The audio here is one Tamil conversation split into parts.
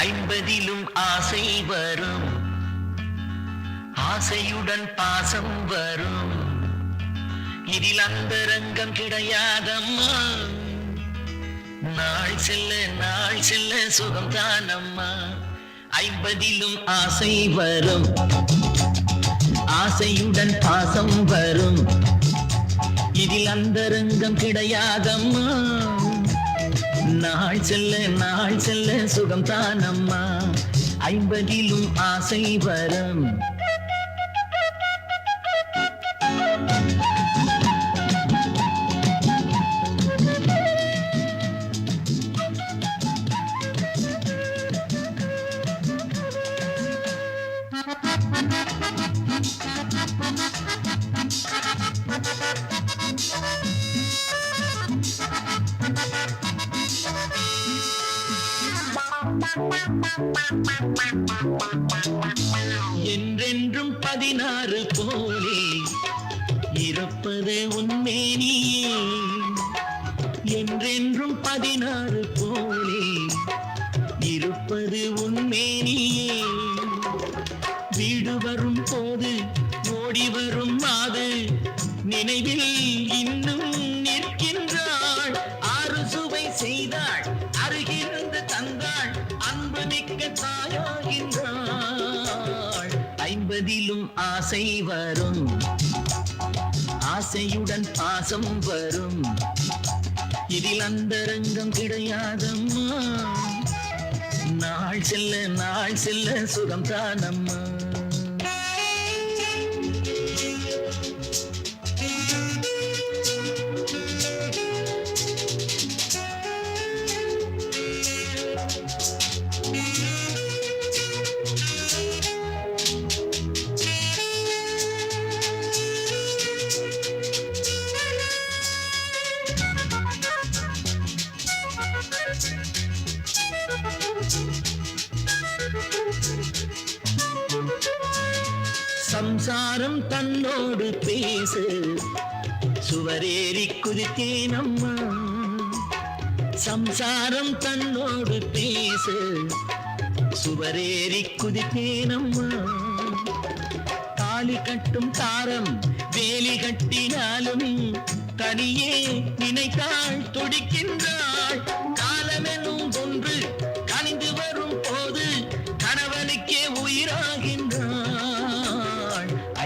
ஐம்பதிலும் ஆசை வரும், ஆசையுடன் பாசம் வரும். இதில் அந்தரங்கம் கிடையாதம்மா. நாள் செல்ல சுகம் தானம்மா. ஐம்பதிலும் ஆசை வரும், ஆசையுடன் பாசம் வரும். இதில் அந்தரங்கம் கிடையாதம்மா. நாள் செல்ல சுகம் தானம்மா. ஐம்பதிலும் ஆசை வரும். என்றென்றும் 16 போலே இருப்பது உன்மேனியே. என்றென்றும் 16 போலே இருப்பது உன்மேனியே. வீடு வரும் போது ஓடி வரும் மாது நினைவில் இன்னும் நிற்கின்றாள். ஆறு சுவை செய்தாள், அருகிருந்து தந்தாள், அன்பு மிக்க தாயாகின்றாள். ஐம்பதிலும் ஆசை வரும், ஆசையுடன் பாசம் வரும். இதில் அந்தரங்கம் கிடையாதம்மா. நாள் செல்ல சுகம் தானம்மா. சம்சாரம் தன்னோடு பேசு, சுவரேறி குதித்தேனம்மா. சம்சாரம் தன்னோடு பேசு, சுவரேறி குதித்தேனம்மா. தாலி கட்டும் தாரம் வேலி கட்டினாலும் தனியே நினைத்தாள், துடிக்கின்றாள். காலமெனும் ஒன்று கனிந்து வரும் போது கணவனுக்கே உயிராகின்றாள்.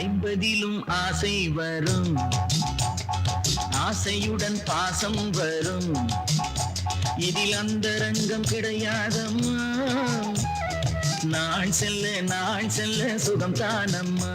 ஐம்பதிலும் ஆசை வரும், ஆசையுடன் பாசம் வரும். இதில் அந்தரங்கம் கிடையாதம்மா. நாள் செல்ல சுகம் தானம்மா.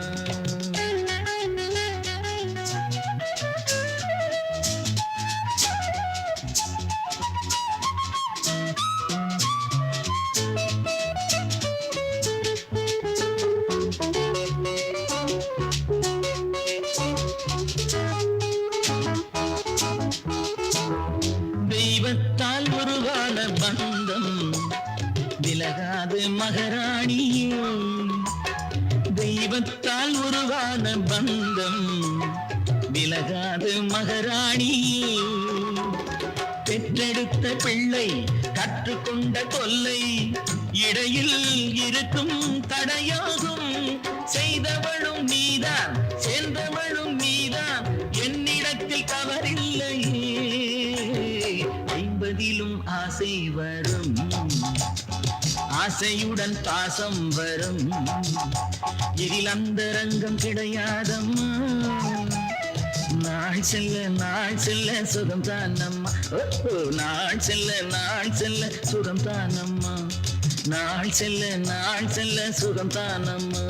தெய்வத்தால் உருவான பந்தம் விலகாது மகாராணியே. தெய்வத்தால் உருவான பந்தம் விலகாது மகாராணியே. பெற்றெடுத்த பிள்ளை கற்றுக்கொண்ட கொல்லை இடையில் இருக்கும் தடையாகும். செய்தவளும் நீதான், சேர்ந்தவளும் நீதான், என்னிடத்தில் தவறில்லையே. ஐம்பதிலும் ஆசை வரும், ஆசையுடன் பாசம் வரும். இதில் அந்தரங்கம் கிடையாதம்மா. நாள் செல்ல சுகம் தானம்மா. நாள் செல்ல சுகம் தானம்மா. நாள் செல்ல சுகம் தானம்மா.